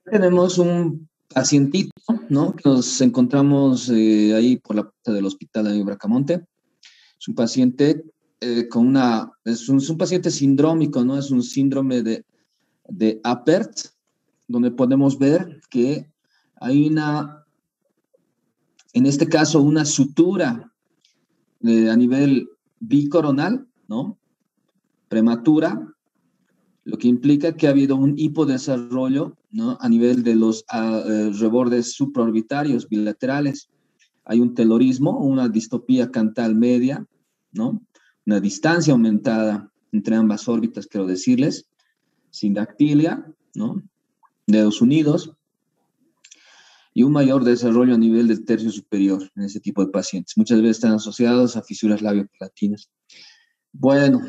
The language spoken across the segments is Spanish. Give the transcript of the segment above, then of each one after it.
Tenemos un pacientito, ¿no? Que nos encontramos ahí por la puerta del hospital de Bracamonte. Es un paciente es un paciente sindrómico, ¿no? Es un síndrome de Apert, donde podemos ver que hay en este caso, una sutura a nivel bicoronal, ¿no? Prematura, lo que implica que ha habido un hipodesarrollo, ¿no? A nivel de los rebordes supraorbitarios bilaterales. Hay un telorismo, una distopía cantal media, ¿no? Una distancia aumentada entre ambas órbitas, quiero decirles, sindactilia, ¿no? Dedos unidos, y un mayor desarrollo a nivel del tercio superior en ese tipo de pacientes. Muchas veces están asociados a fisuras labiopalatinas. Bueno,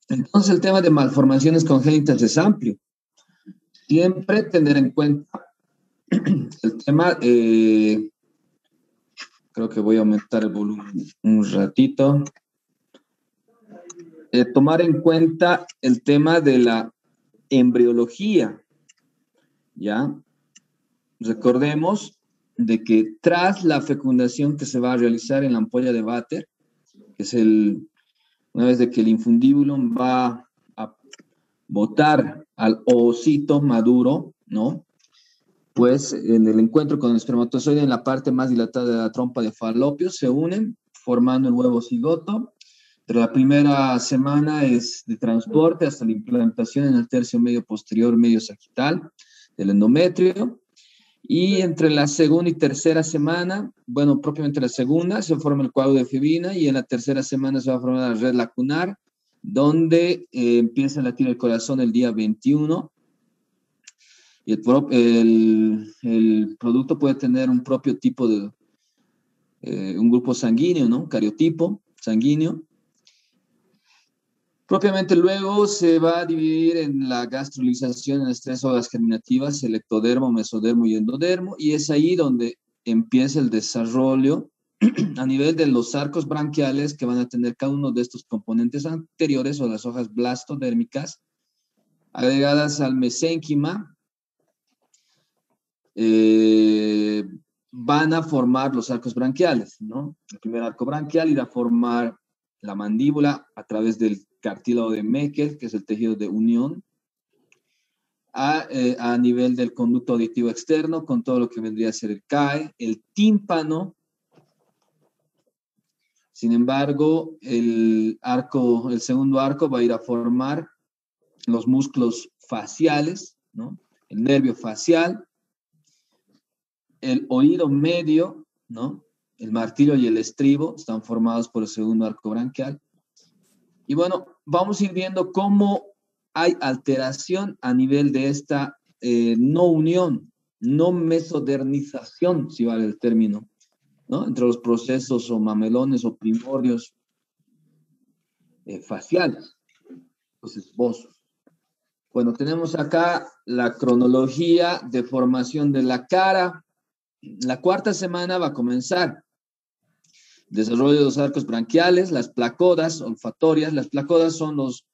entonces el tema de malformaciones congénitas es amplio. Siempre tener en cuenta el tema, creo que voy a aumentar el volumen un ratito. Tomar en cuenta el tema de la embriología, ¿ya? Recordemos de que tras la fecundación que se va a realizar en la ampolla de váter, que es una vez de que el infundibulum va a botar al ovocito maduro, ¿no? Pues en el encuentro con el espermatozoide en la parte más dilatada de la trompa de Falopio se unen formando el huevo cigoto. Pero la primera semana es de transporte hasta la implantación en el tercio medio posterior, medio sagital del endometrio. Y entre la segunda y tercera semana, bueno, propiamente la segunda, se forma el coágulo de fibina y en la tercera semana se va a formar la red lacunar, donde empieza a latir el corazón el día 21. Y el producto puede tener un propio tipo de, un grupo sanguíneo, ¿no? Cariotipo sanguíneo. Propiamente luego se va a dividir en la gastrolización en las tres horas germinativas, el ectodermo, mesodermo y endodermo, y es ahí donde empieza el desarrollo a nivel de los arcos branquiales que van a tener cada uno de estos componentes anteriores o las hojas blastodérmicas agregadas al mesénquima. Van a formar los arcos branquiales, ¿no? El primer arco branquial irá a formar la mandíbula a través del cartílago de Meckel, que es el tejido de unión, a nivel del conducto auditivo externo, con todo lo que vendría a ser el CAE, el tímpano. Sin embargo, el segundo arco va a ir a formar los músculos faciales, ¿no? El nervio facial, el oído medio, ¿no? El martillo y el estribo están formados por el segundo arco branquial. Y bueno, vamos a ir viendo cómo hay alteración a nivel de esta no unión, no mesodernización, si vale el término, ¿no? Entre los procesos o mamelones o primordios faciales, los esbozos. Bueno, tenemos acá la cronología de formación de la cara. La cuarta semana va a comenzar. Desarrollo de los arcos branquiales, las placodas olfatorias. Las placodas son los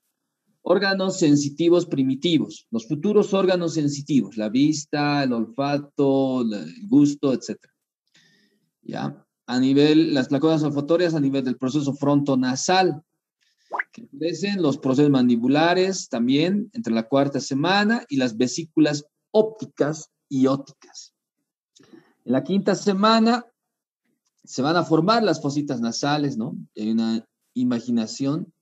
órganos sensitivos primitivos, los futuros órganos sensitivos, la vista, el olfato, el gusto, etc. ¿Ya? Las placodas olfatorias a nivel del proceso frontonasal, que crecen los procesos mandibulares también entre la cuarta semana y las vesículas ópticas y óticas. En la quinta semana se van a formar las fositas nasales, ¿no? Hay una imaginación,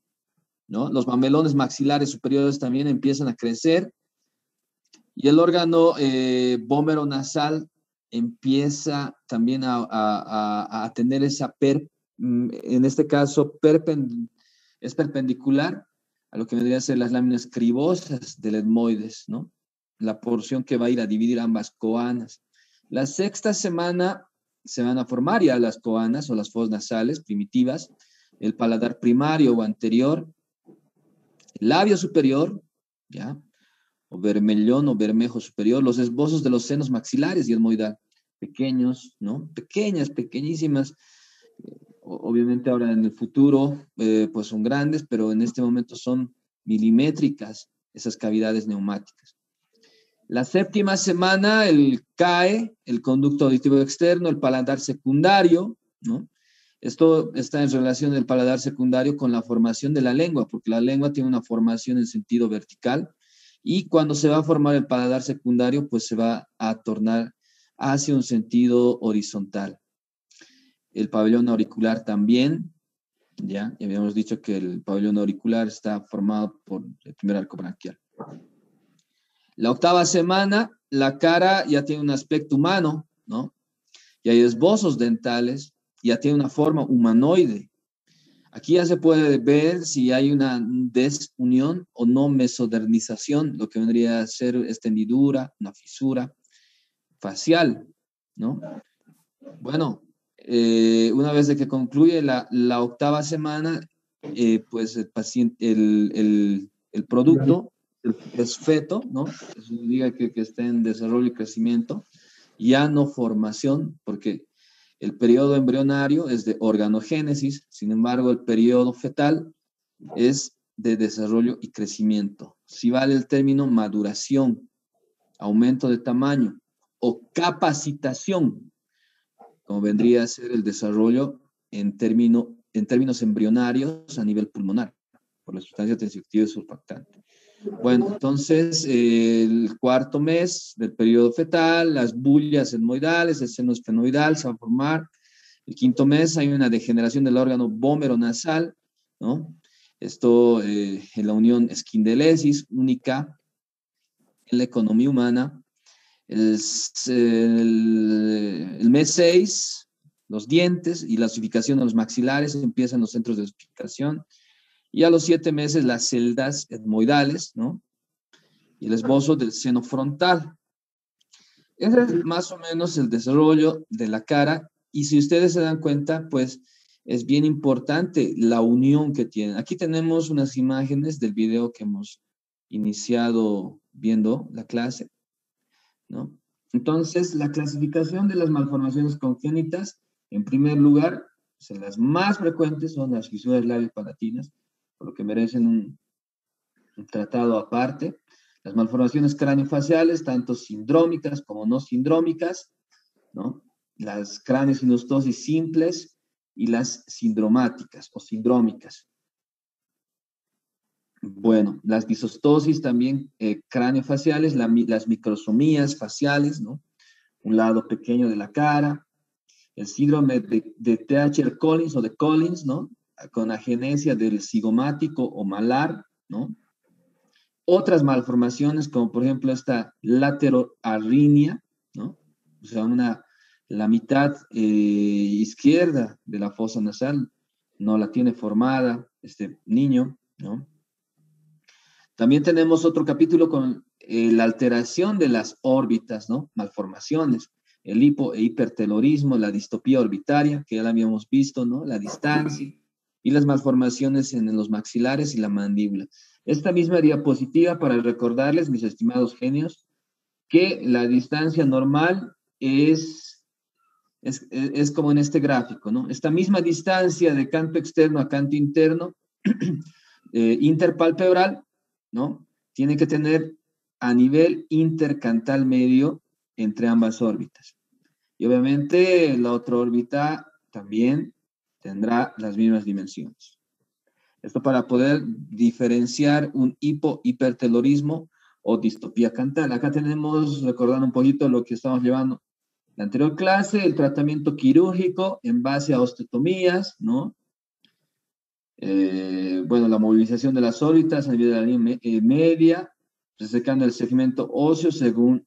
¿no? Los mamelones maxilares superiores también empiezan a crecer y el órgano vómero nasal empieza también a tener en este caso, es perpendicular a lo que vendría a ser las láminas cribosas del etmoides, ¿no? La porción que va a ir a dividir ambas coanas. La sexta semana se van a formar ya las coanas o las fosas nasales primitivas, el paladar primario o anterior, el labio superior, ¿ya? O vermellón o bermejo superior, los esbozos de los senos maxilares y etmoidal, pequeños, ¿no? Pequeñísimas. Obviamente ahora en el futuro, pues son grandes, pero en este momento son milimétricas esas cavidades neumáticas. La séptima semana cae el conducto auditivo externo, el paladar secundario, ¿no? Esto está en relación del paladar secundario con la formación de la lengua, porque la lengua tiene una formación en sentido vertical y cuando se va a formar el paladar secundario, pues se va a tornar hacia un sentido horizontal. El pabellón auricular también, ya habíamos dicho que el pabellón auricular está formado por el primer arco branquial. La octava semana, la cara ya tiene un aspecto humano, ¿no? Y hay esbozos dentales, ya tiene una forma humanoide. Aquí ya se puede ver si hay una desunión o no mesodernización, lo que vendría a ser esta hendidura, una fisura facial, ¿no? Bueno, una vez de que concluye la octava semana, pues el paciente, el producto es feto, ¿no? Eso significa que está en desarrollo y crecimiento, ya no formación, porque el periodo embrionario es de organogénesis, sin embargo, el periodo fetal es de desarrollo y crecimiento. Si vale el término maduración, aumento de tamaño o capacitación, como vendría a ser el desarrollo en términos embrionarios a nivel pulmonar, por la sustancia tensioactiva y surfactante. Bueno, entonces, el cuarto mes del periodo fetal, las bullas etmoidales, el seno esfenoidal se va a formar. El quinto mes hay una degeneración del órgano vómero-nasal, ¿no? Esto en la unión esquindelesis única en la economía humana. El mes 6, los dientes y la osificación de los maxilares empiezan los centros de osificación. Y a los 7 meses las celdas etmoidales, ¿no? Y el esbozo del seno frontal. Ese es más o menos el desarrollo de la cara. Y si ustedes se dan cuenta, pues es bien importante la unión que tienen. Aquí tenemos unas imágenes del video que hemos iniciado viendo la clase, ¿no? Entonces, la clasificación de las malformaciones congénitas, en primer lugar, pues, las más frecuentes son las fisuras labio-palatinas, por lo que merecen un tratado aparte. Las malformaciones craneofaciales, tanto sindrómicas como no sindrómicas, ¿no? Las craneosinostosis simples y las sindromáticas o sindrómicas. Bueno, las disostosis también craneofaciales, las microsomías faciales, ¿no? Un lado pequeño de la cara, el síndrome de Treacher-Collins o de Collins, ¿no? Con agenesia del cigomático o malar, ¿no? Otras malformaciones, como por ejemplo esta lateroarritmia, ¿no? O sea, la mitad izquierda de la fosa nasal no la tiene formada este niño, ¿no? También tenemos otro capítulo con la alteración de las órbitas, ¿no? Malformaciones, el hipo e hipertelorismo, la distopía orbitaria, que ya la habíamos visto, ¿no? La distancia y las malformaciones en los maxilares y la mandíbula. Esta misma diapositiva para recordarles, mis estimados genios, que la distancia normal es como en este gráfico, ¿no? Esta misma distancia de canto externo a canto interno, interpalpebral, ¿no? Tiene que tener a nivel intercantal medio entre ambas órbitas. Y obviamente la otra órbita también tendrá las mismas dimensiones. Esto para poder diferenciar un hipertelorismo o distopía cantal. Acá tenemos, recordando un poquito lo que estamos llevando la anterior clase, el tratamiento quirúrgico en base a osteotomías, ¿no? Bueno, la movilización de las órbitas a nivel de la línea media, resecando el segmento óseo según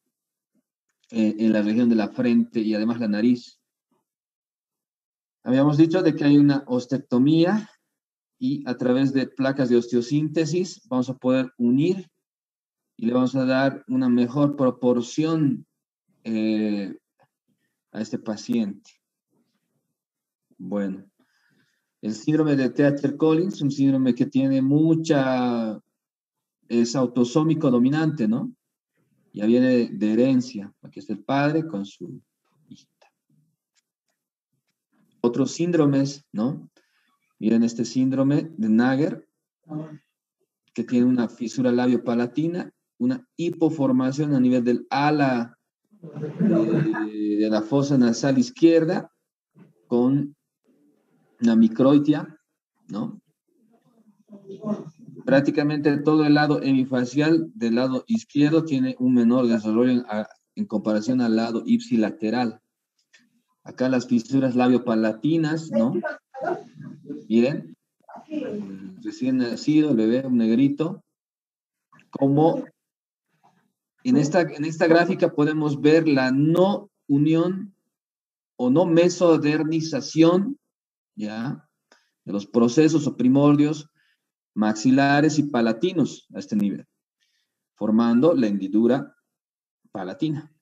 en la región de la frente y además la nariz. Habíamos dicho de que hay una ostectomía y a través de placas de osteosíntesis vamos a poder unir y le vamos a dar una mejor proporción a este paciente. Bueno, el síndrome de Treacher-Collins, un síndrome que tiene es autosómico dominante, ¿no? Ya viene de herencia. Aquí está el padre con su hijita. Otros síndromes, ¿no? Miren este síndrome de Nager, que tiene una fisura labio-palatina, una hipoformación a nivel del ala de la fosa nasal izquierda con una microitia, ¿no? Prácticamente todo el lado hemifacial del lado izquierdo tiene un menor desarrollo en comparación al lado ipsilateral. Acá las fisuras labiopalatinas, ¿no? Miren, recién nacido, el bebé, un negrito, como en esta gráfica podemos ver la no unión o no mesodernización, ¿ya? De los procesos o primordios maxilares y palatinos a este nivel, formando la hendidura palatina.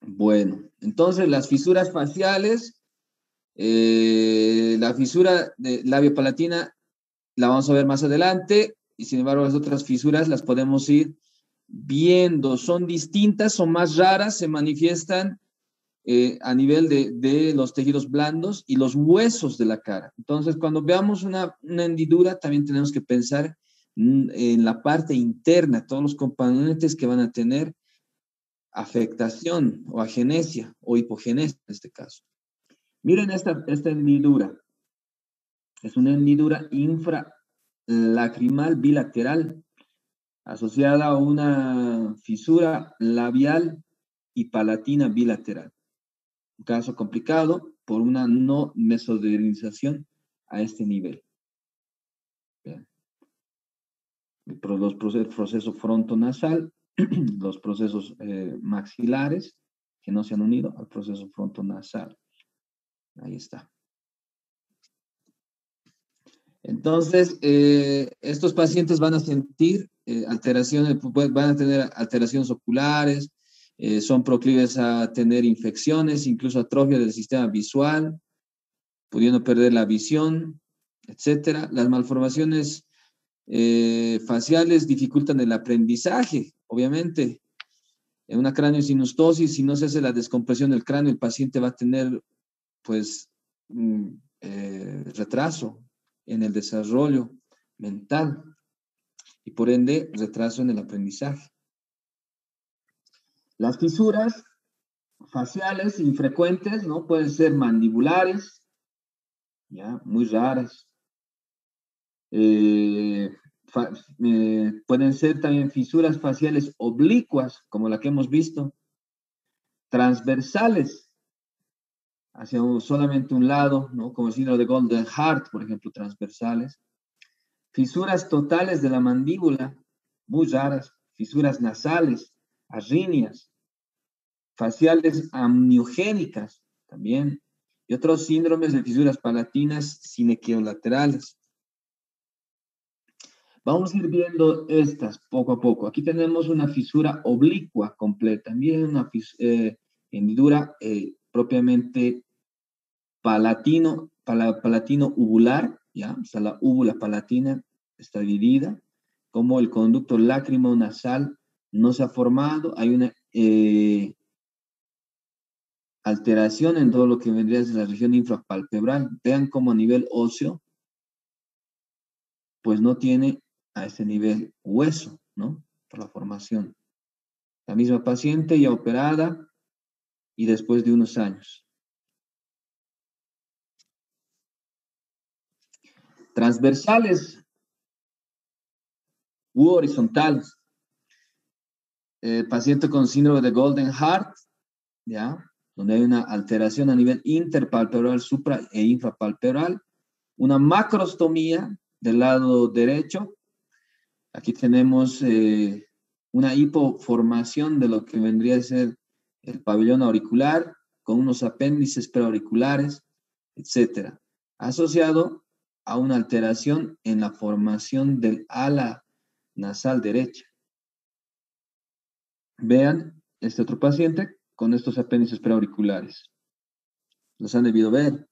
Bueno, entonces las fisuras faciales, la fisura de labio-palatina la vamos a ver más adelante, y sin embargo las otras fisuras las podemos ir viendo. Son distintas, son más raras, se manifiestan a nivel de los tejidos blandos y los huesos de la cara. Entonces, cuando veamos una hendidura, también tenemos que pensar en la parte interna, todos los componentes que van a tener afectación o agenesia o hipogenesia en este caso. Miren esta hendidura. Es una hendidura infralacrimal bilateral asociada a una fisura labial y palatina bilateral. Un caso complicado por una no mesodernización a este nivel. Bien. Los procesos frontonasal, los procesos maxilares que no se han unido al proceso frontonasal. Ahí está. Entonces, estos pacientes van a sentir alteraciones, van a tener alteraciones oculares, son proclives a tener infecciones, incluso atrofia del sistema visual, pudiendo perder la visión, etcétera. Las malformaciones faciales dificultan el aprendizaje, obviamente. En una craneosinustosis, si no se hace la descompresión del cráneo, el paciente va a tener, pues, retraso en el desarrollo mental y por ende retraso en el aprendizaje. Las fisuras faciales infrecuentes, ¿no? Pueden ser mandibulares, ya, muy raras. Pueden ser también fisuras faciales oblicuas, como la que hemos visto, transversales, hacia solamente un lado, ¿no? Como el síndrome de Golden Heart, por ejemplo, transversales. Fisuras totales de la mandíbula, muy raras. Fisuras nasales, arríneas, faciales amniogénicas también, y otros síndromes de fisuras palatinas sinequiolaterales. Vamos a ir viendo estas poco a poco. Aquí tenemos una fisura oblicua completa, también una hendidura propiamente palatino uvular, ¿ya? O sea, la úvula palatina está dividida, como el conducto lácrimo-nasal no se ha formado, hay una alteración en todo lo que vendría desde la región infrapalpebral. Vean cómo a nivel óseo, pues no tiene a ese nivel hueso, ¿no? Por la formación. La misma paciente ya operada y después de unos años. Transversales u horizontales. Paciente con síndrome de Golden Heart, ¿ya? Donde hay una alteración a nivel interpalpebral, supra e infrapalpebral. Una macrostomía del lado derecho. Aquí tenemos una hipoformación de lo que vendría a ser el pabellón auricular, con unos apéndices preauriculares, etcétera, asociado a una alteración en la formación del ala nasal derecha. Vean este otro paciente con estos apéndices preauriculares. Los han debido ver en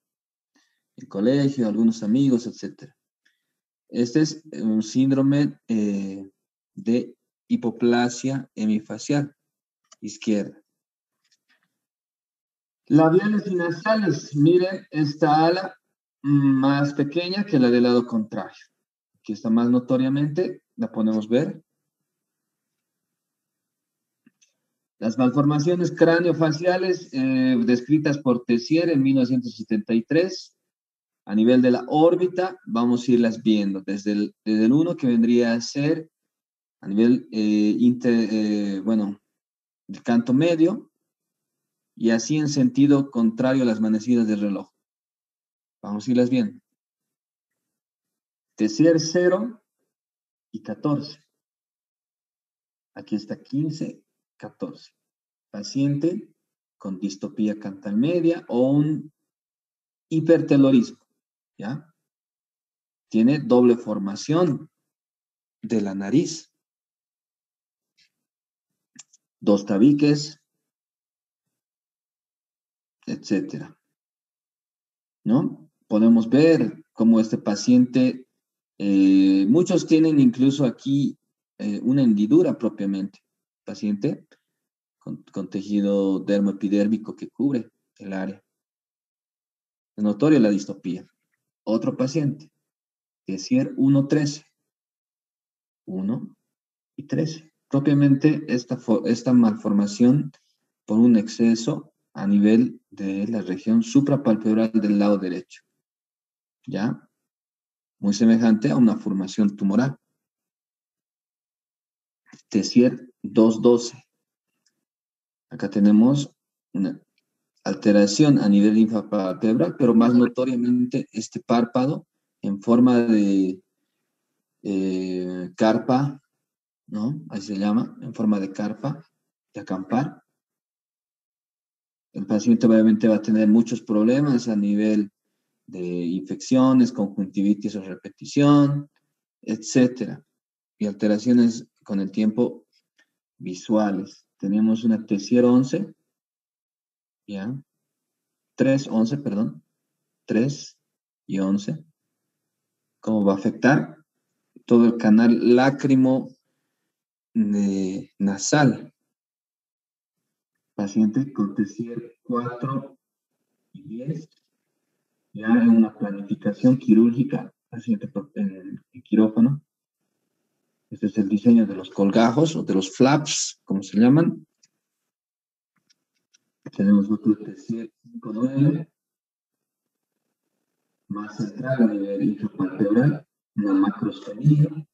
el colegio, algunos amigos, etcétera. Este es un síndrome de hipoplasia hemifacial izquierda. Labiales y nasales. Miren esta ala más pequeña que la del lado contrario. Aquí está más notoriamente, la podemos ver. Las malformaciones craneofaciales descritas por Tessier en 1973, a nivel de la órbita, vamos a irlas viendo desde el 1 que vendría a ser a nivel del canto medio, y así en sentido contrario a las manecidas del reloj. Vamos a irlas viendo. Tessier 0 y 14. Aquí está 15, 14. Paciente con distopía cantal media o un hipertelorismo, ¿ya? Tiene doble formación de la nariz. 2 tabiques, etcétera, ¿no? Podemos ver cómo este paciente, muchos tienen incluso aquí una hendidura propiamente. Paciente con tejido dermoepidérmico que cubre el área. Es notoria la distopía. Otro paciente, Tessier 1-13. 1 y 13. Propiamente esta malformación por un exceso a nivel de la región suprapalpebral del lado derecho. ¿Ya? Muy semejante a una formación tumoral. Tessier 2-12. Acá tenemos una alteración a nivel infrapalpebral, pero más notoriamente este párpado en forma de carpa, ¿no? Ahí se llama, en forma de carpa, de acampar. El paciente obviamente va a tener muchos problemas a nivel de infecciones, conjuntivitis o repetición, etcétera. Y alteraciones con el tiempo visuales. Tenemos una Tessier 11, ¿ya? 3-11, perdón. 3 y 11. ¿Cómo va a afectar? Todo el canal lácrimo nasal. Paciente con Tessier 4 y 10. Ya en una planificación quirúrgica, paciente en quirófano. Este es el diseño de los colgajos o de los flaps, como se llaman. Tenemos otro Tessier 5-9, más central a nivel infrapalpebral, una macrostomía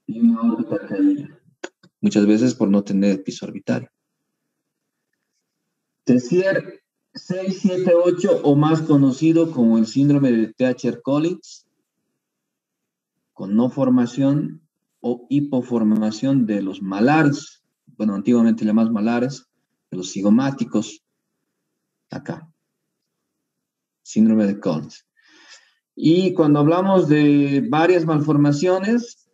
y una órbita caída. Muchas veces por no tener piso orbitario. Tessier 6, 7, 8 o más conocido como el síndrome de Treacher-Collins, con no formación o hipoformación de los malares, bueno, antiguamente llamados malares, de los cigomáticos, acá, síndrome de Collins. Y cuando hablamos de varias malformaciones,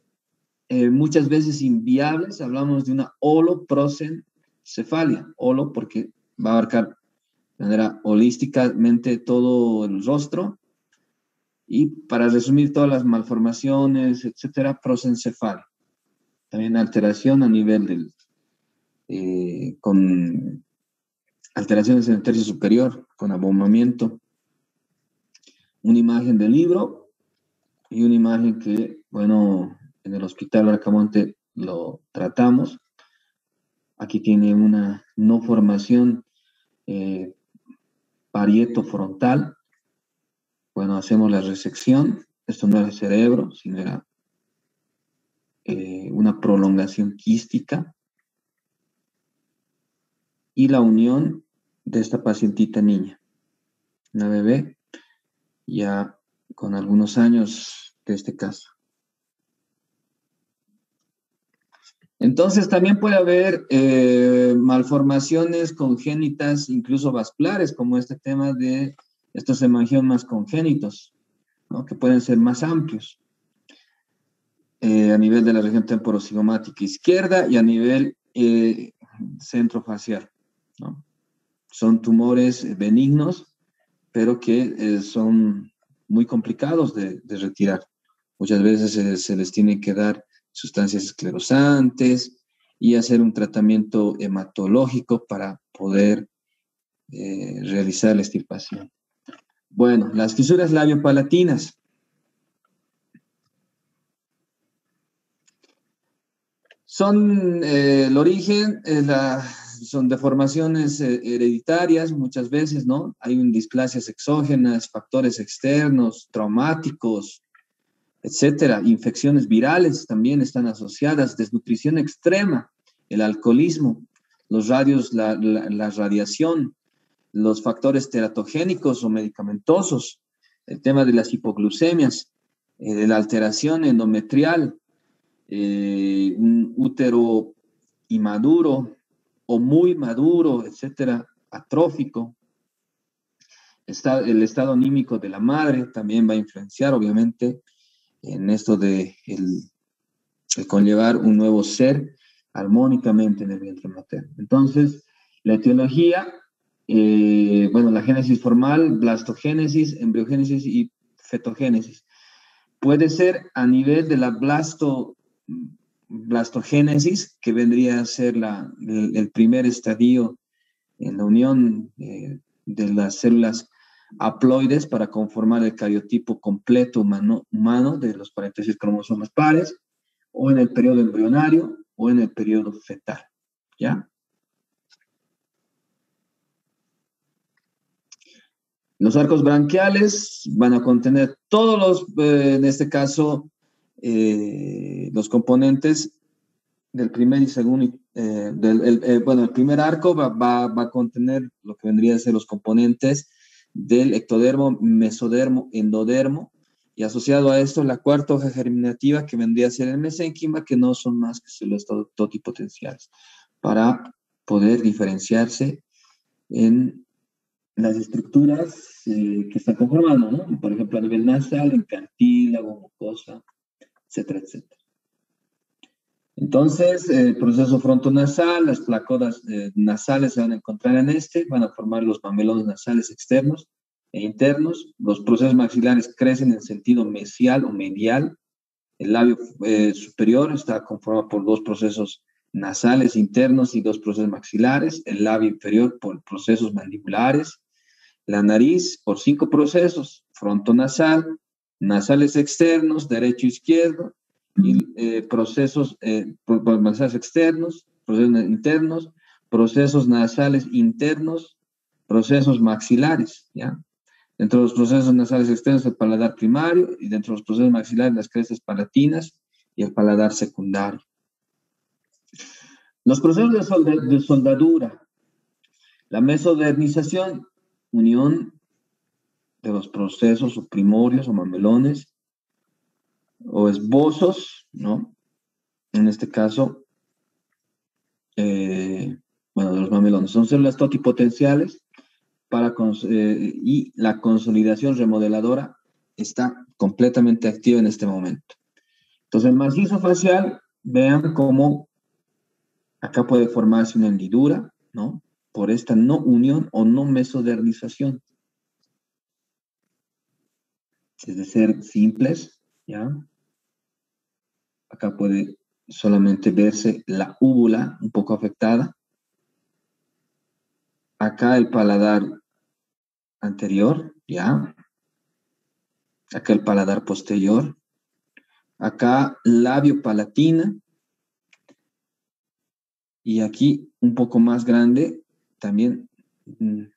muchas veces inviables, hablamos de una holoprosencefalia, holo porque va a abarcar de manera holísticamente todo el rostro, y para resumir todas las malformaciones, etcétera, prosencefalia. También alteración a nivel del, con alteraciones en el tercio superior, con abombamiento. Una imagen del libro y una imagen que, bueno, en el Hospital Bracamonte lo tratamos. Aquí tiene una no formación parietofrontal. Bueno, hacemos la resección. Esto no era el cerebro, sino era una prolongación quística. Y la unión de esta pacientita niña, una bebé, ya con algunos años de este caso. Entonces, también puede haber malformaciones congénitas, incluso vasculares, como este tema de estos hemangiomas congénitos, ¿no? Que pueden ser más amplios a nivel de la región temporocigomática izquierda y a nivel centrofacial, ¿no? Son tumores benignos, pero que son muy complicados de retirar. Muchas veces se les tiene que dar sustancias esclerosantes y hacer un tratamiento hematológico para poder realizar la extirpación. Bueno, las fisuras labiopalatinas. Son el origen, son deformaciones hereditarias muchas veces, ¿no? Hay displasias exógenas, factores externos, traumáticos, etcétera. Infecciones virales también están asociadas, desnutrición extrema, el alcoholismo, la radiación, los factores teratogénicos o medicamentosos, el tema de las hipoglucemias, la alteración endometrial, un útero inmaduro o muy maduro, etcétera, atrófico. El estado anímico de la madre también va a influenciar, obviamente, en esto de el conllevar un nuevo ser armónicamente en el vientre materno. Entonces, la etiología, bueno, la génesis formal, blastogénesis, embriogénesis y fetogénesis. Puede ser a nivel de la blastogénesis, que vendría a ser el primer estadio en la unión de las células haploides para conformar el cariotipo completo humano de los 46 cromosomas pares, o en el periodo embrionario o en el periodo fetal, ¿ya? Los arcos branquiales van a contener todos en este caso, los componentes del primer y segundo, bueno, el primer arco va a contener lo que vendría a ser los componentes del ectodermo, mesodermo, endodermo, y asociado a esto la cuarta hoja germinativa que vendría a ser el mesénquima, que no son más que células totipotenciales, para poder diferenciarse en las estructuras que están conformando, ¿no? Por ejemplo, a nivel nasal, en cartílago, mucosa, etcétera, etcétera. Entonces, el proceso frontonasal, las placodas nasales se van a encontrar en van a formar los mamelones nasales externos e internos. Los procesos maxilares crecen en sentido mesial o medial. El labio superior está conformado por 2 procesos nasales internos y 2 procesos maxilares. El labio inferior por procesos mandibulares. La nariz por 5 procesos: frontonasal, nasales externos, derecho e izquierdo, y procesos nasales externos, procesos internos, procesos nasales internos, procesos maxilares, ¿ya? Dentro de los procesos nasales externos, el paladar primario, y dentro de los procesos maxilares, las crestas palatinas y el paladar secundario. Los procesos de soldadura, la mesodermización, unión de los procesos o primorios o mamelones o esbozos, ¿no? En este caso, bueno, de los mamelones. Son células totipotenciales y la consolidación remodeladora está completamente activa en este momento. Entonces, el macizo facial, vean cómo acá puede formarse una hendidura, ¿no? Por esta no unión o no mesodermización. Es de ser simples, ¿ya? Acá puede solamente verse la úvula un poco afectada. Acá el paladar anterior, ¿ya? Acá el paladar posterior. Acá labio palatina. Y aquí un poco más grande, también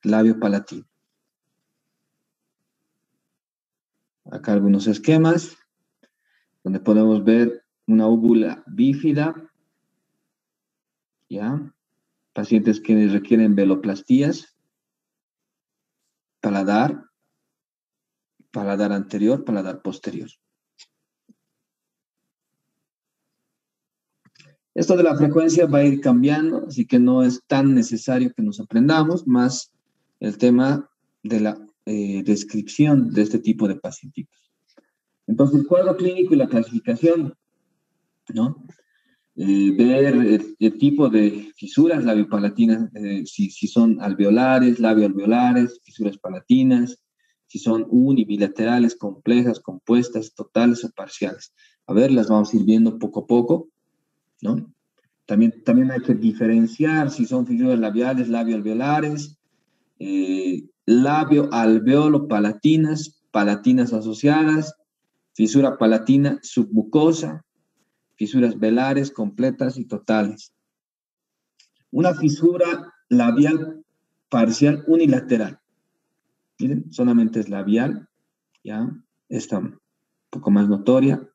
labio palatino. Acá algunos esquemas donde podemos ver una úvula bífida, ¿ya? Pacientes que requieren veloplastías, paladar anterior, paladar posterior. Esto de la frecuencia va a ir cambiando, así que no es tan necesario que nos aprendamos, más el tema de la descripción de este tipo de pacientitos. Entonces, el cuadro clínico y la clasificación, ¿no? Ver el tipo de fisuras labiopalatinas, si son alveolares, labioalveolares, fisuras palatinas, si son unibilaterales, complejas, compuestas, totales o parciales. A ver, las vamos a ir viendo poco a poco, ¿no? También hay que diferenciar si son fisuras labiales, labioalveolares, labioalveolo-palatinas, palatinas asociadas, fisura palatina submucosa, fisuras velares completas y totales. Una fisura labial parcial unilateral. Miren, solamente es labial, ya, está un poco más notoria,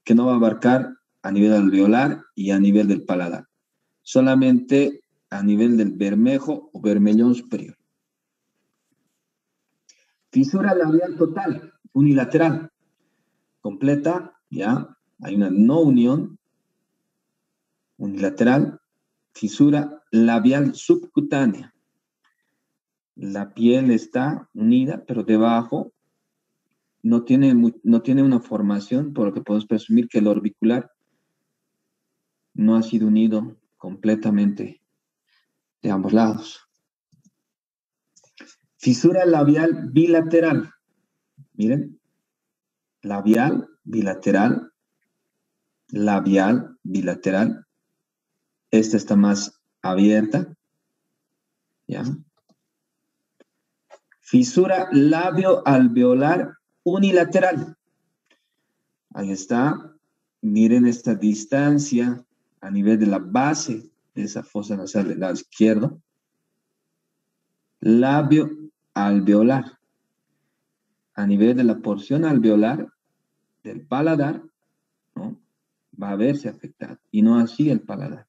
que no va a abarcar a nivel alveolar y a nivel del paladar. Solamente a nivel del bermejo o bermellón superior. Fisura labial total, unilateral, completa, ya, hay una no unión, unilateral, fisura labial subcutánea. La piel está unida, pero debajo no tiene una formación, por lo que podemos presumir que el orbicular no ha sido unido completamente de ambos lados. Fisura labial bilateral. Miren, labial bilateral, labial bilateral. Esta está más abierta. ¿Ya? Fisura labio-alveolar unilateral. Ahí está. Miren esta distancia a nivel de la base de esa fosa nasal del lado izquierdo. Labio-alveolar. A nivel de la porción alveolar del paladar, ¿no?, va a verse afectado. Y no así el paladar.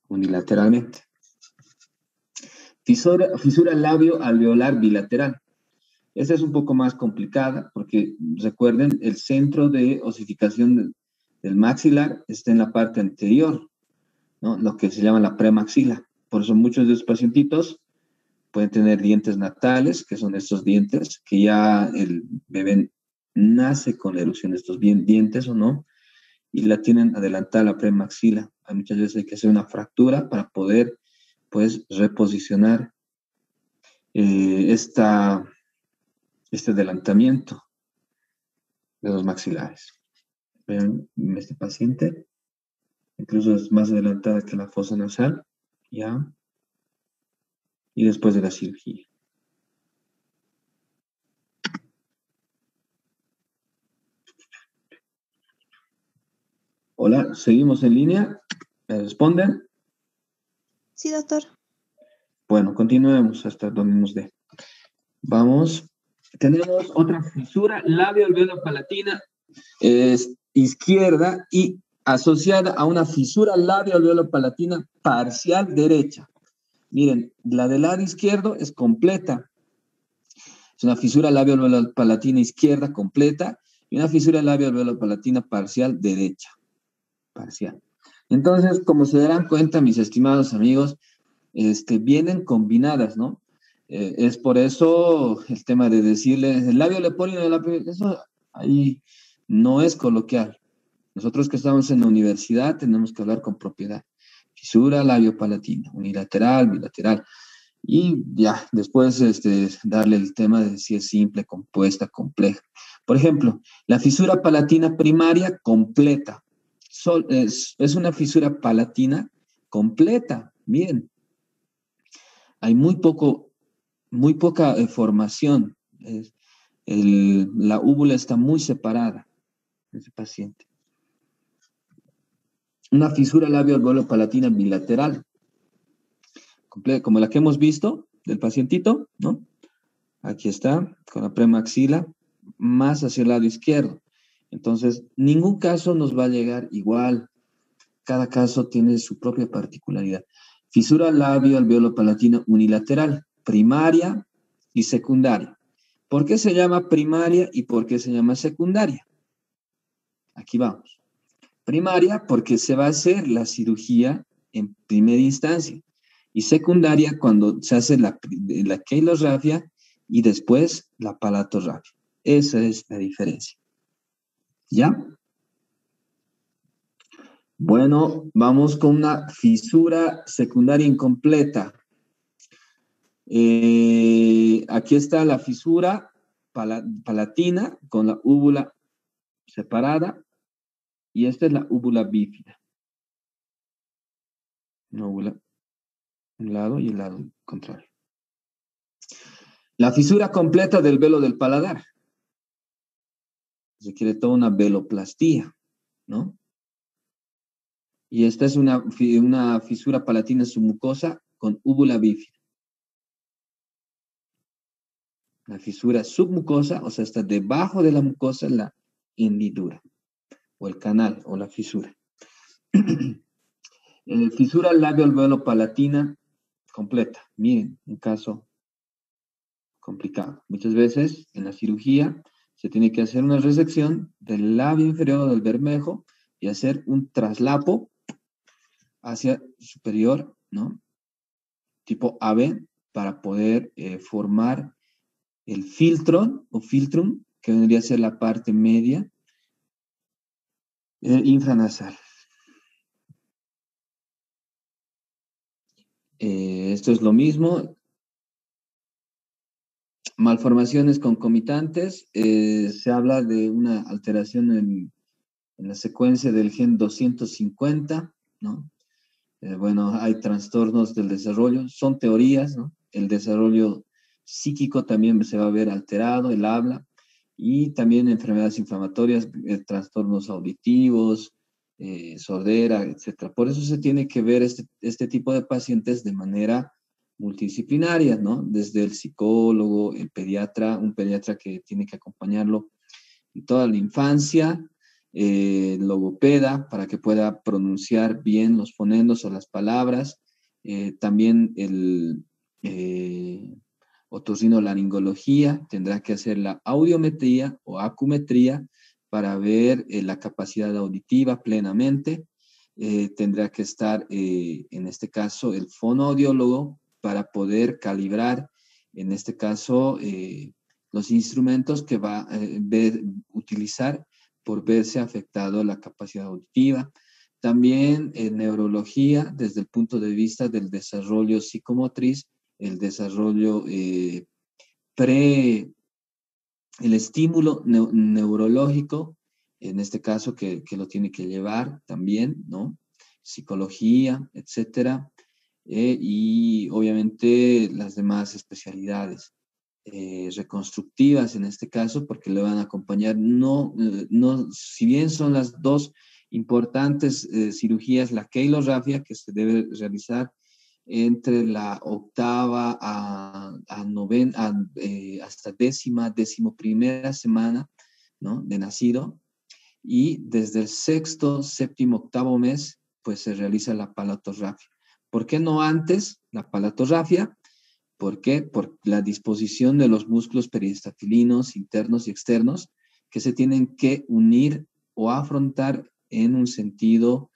Unilateralmente. Fisura labio-alveolar bilateral. Esta es un poco más complicada porque, recuerden, el centro de osificación del maxilar está en la parte anterior, ¿no?, lo que se llama la premaxila. Por eso muchos de los pacientitos pueden tener dientes natales, que son estos dientes, que ya el bebé nace con la erupción de estos dientes o no, y la tienen adelantada la premaxila. Muchas veces hay que hacer una fractura para poder, pues, reposicionar este adelantamiento de los maxilares. Vean, este paciente incluso es más adelantada que la fosa nasal, ¿ya? Y después de la cirugía. Hola, ¿seguimos en línea? ¿Me responden? Sí, doctor. Bueno, continuemos hasta donde nos dé. Vamos. Tenemos otra fisura labio-alveolo-palatina izquierda y asociada a una fisura labio-alveolo-palatina parcial derecha. Miren, la del lado izquierdo es completa. Es una fisura labio-alveolo-palatina izquierda completa y una fisura labio-alveolo-palatina parcial derecha. Parcial. Entonces, como se darán cuenta, mis estimados amigos, vienen combinadas, ¿no? Es por eso el tema de decirles el labio leporino, eso ahí no es coloquial. Nosotros que estamos en la universidad tenemos que hablar con propiedad. Fisura labio-palatina, unilateral, bilateral. Y ya, después darle el tema de si es simple, compuesta, compleja. Por ejemplo, la fisura palatina primaria completa. Es una fisura palatina completa. Miren, hay muy poca formación. La úvula está muy separada en ese paciente. Una fisura labio-alveolo-palatina bilateral, como la que hemos visto del pacientito, ¿no? Aquí está, con la premaxila, más hacia el lado izquierdo. Entonces, ningún caso nos va a llegar igual. Cada caso tiene su propia particularidad. Fisura labio-alveolo-palatina unilateral, primaria y secundaria. ¿Por qué se llama primaria y por qué se llama secundaria? Aquí vamos. Primaria porque se va a hacer la cirugía en primera instancia y secundaria cuando se hace la queilorrafia y después la palatorrafia. Esa es la diferencia. ¿Ya? Bueno, vamos con una fisura secundaria incompleta. Aquí está la fisura palatina con la úvula separada y esta es la úvula bífida. Una úvula, un lado y el lado contrario. La fisura completa del velo del paladar. Se quiere toda una veloplastía, ¿no? Y esta es una fisura palatina submucosa con úvula bífida. La fisura submucosa, o sea, está debajo de la mucosa la hendidura, o el canal, o la fisura. Fisura labio-alveolo-palatina completa. Miren, un caso complicado. Muchas veces en la cirugía se tiene que hacer una resección del labio inferior del bermejo y hacer un traslapo hacia superior, ¿no? Tipo AB, para poder formar el filtron o filtrum, que vendría a ser la parte media infranasal. Esto es lo mismo. Malformaciones concomitantes. Se habla de una alteración en la secuencia del gen 250, ¿no? Bueno, hay trastornos del desarrollo, son teorías, ¿no? El desarrollo psíquico también se va a ver alterado, el habla, y también enfermedades inflamatorias, trastornos auditivos, sordera, etc. Por eso se tiene que ver este tipo de pacientes de manera multidisciplinaria, ¿no? Desde el psicólogo, el pediatra, un pediatra que tiene que acompañarlo en toda la infancia, logopeda para que pueda pronunciar bien los fonendos o las palabras, también el otorrinolaringología tendrá que hacer la audiometría o acumetría para ver la capacidad auditiva plenamente. Tendrá que estar, en este caso, el fonoaudiólogo para poder calibrar, en este caso, los instrumentos que va a utilizar por verse afectado la capacidad auditiva. También en neurología, desde el punto de vista del desarrollo psicomotriz, el desarrollo el estímulo neurológico, en este caso que lo tiene que llevar también, ¿no? Psicología, etcétera, y obviamente las demás especialidades reconstructivas en este caso, porque le van a acompañar, si bien son las dos importantes cirugías, la keilorrafia que se debe realizar entre la octava a novena, hasta decimoprimera semana, ¿no? De nacido, y desde el sexto, séptimo, octavo mes, pues se realiza la palatorrafia. ¿Por qué no antes la palatorrafia? ¿Por qué? Por la disposición de los músculos periestatilinos internos y externos que se tienen que unir o afrontar en un sentido,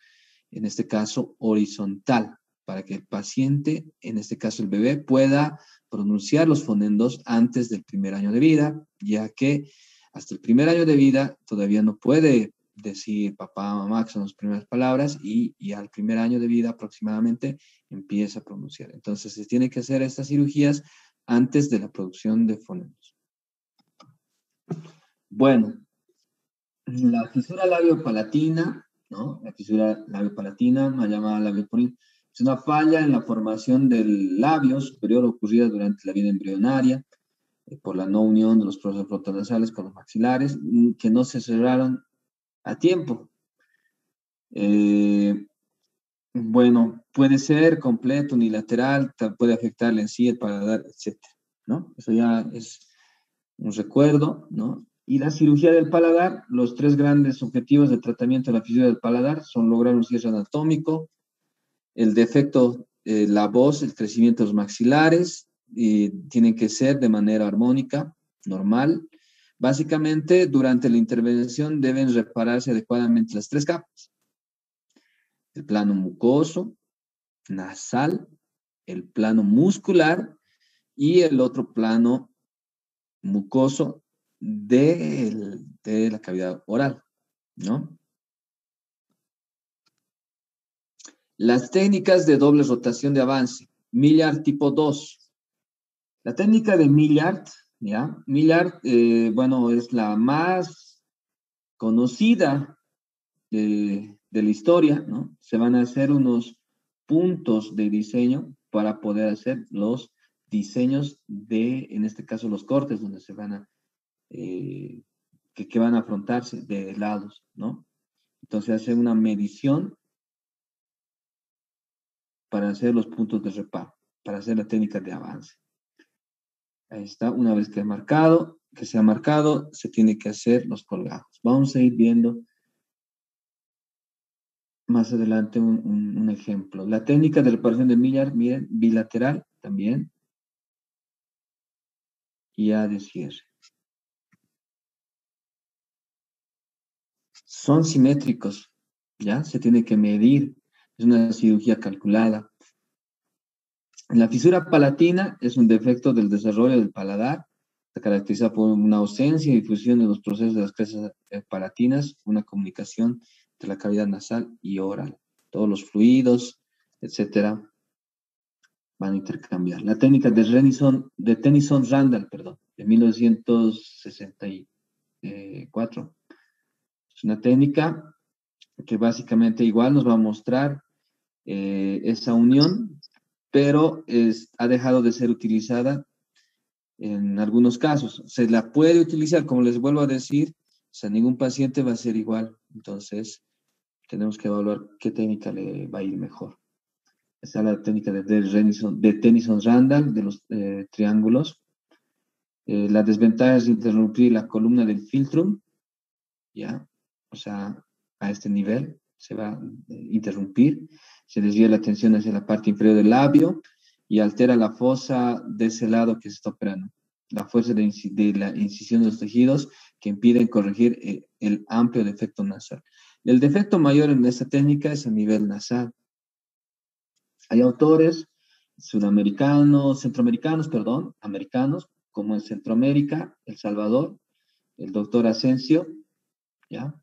en este caso, horizontal, para que el paciente, en este caso el bebé, pueda pronunciar los fonendos antes del primer año de vida, ya que hasta el primer año de vida todavía no puede decir papá, mamá, que son las primeras palabras, y al primer año de vida aproximadamente empieza a pronunciar. Entonces se tiene que hacer estas cirugías antes de la producción de fonendos. Bueno, la fisura labiopalatina, ¿no? La fisura labiopalatina, mal llamada labioponina, es una falla en la formación del labio superior ocurrida durante la vida embrionaria por la no unión de los procesos frontonasales con los maxilares, que no se cerraron a tiempo. Bueno, puede ser completo, unilateral, puede afectar la encía, el paladar, etc., ¿no? Eso ya es un recuerdo, ¿no? Y la cirugía del paladar, los tres grandes objetivos de tratamiento de la fisura del paladar son lograr un cierre anatómico, el defecto, la voz, el crecimiento de los maxilares, tienen que ser de manera armónica, normal. Básicamente, durante la intervención deben repararse adecuadamente las tres capas: el plano mucoso, nasal, el plano muscular y el otro plano mucoso de la cavidad oral, ¿no? Las técnicas de doble rotación de avance, Millard tipo 2. La técnica de Millard, ¿ya? Millard, bueno, es la más conocida de la historia, ¿no? Se van a hacer unos puntos de diseño para poder hacer los diseños de, en este caso, los cortes, donde se van a que van a afrontarse de lados, ¿no? Entonces hace una medición para hacer los puntos de reparo, para hacer la técnica de avance. Ahí está, una vez que se ha marcado, se tiene que hacer los colgados. Vamos a ir viendo más adelante un ejemplo. La técnica de reparación de millar, miren, bilateral también. Y A de cierre. Son simétricos, ¿ya? Se tiene que medir. Es una cirugía calculada. La fisura palatina es un defecto del desarrollo del paladar. Se caracteriza por una ausencia y difusión de los procesos de las crestas palatinas, una comunicación entre la cavidad nasal y oral. Todos los fluidos, etcétera, van a intercambiar. La técnica de Tennyson-Randall, de 1964. Es una técnica que básicamente igual nos va a mostrar esa unión, pero ha dejado de ser utilizada en algunos casos. Se la puede utilizar, como les vuelvo a decir, o sea, ningún paciente va a ser igual. Entonces, tenemos que evaluar qué técnica le va a ir mejor. Esta es la técnica de Tennyson-Randall, de los triángulos. La desventaja es interrumpir la columna del filtrum, ¿ya? O sea, a este nivel se va a interrumpir, se desvía la atención hacia la parte inferior del labio y altera la fosa de ese lado que se está operando. La fuerza de la incisión de los tejidos que impiden corregir el amplio defecto nasal. El defecto mayor en esta técnica es a nivel nasal. Hay autores americanos, como en Centroamérica, El Salvador, el doctor Asensio, ¿ya?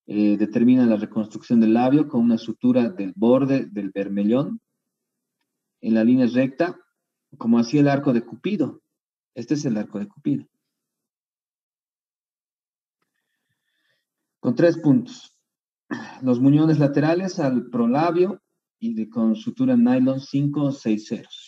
Determina la reconstrucción del labio con una sutura del borde del bermellón en la línea recta, como hacía el arco de Cupido. Este es el arco de Cupido. Con 3 puntos. Los muñones laterales al prolabio y con sutura nylon 5 o 6 ceros.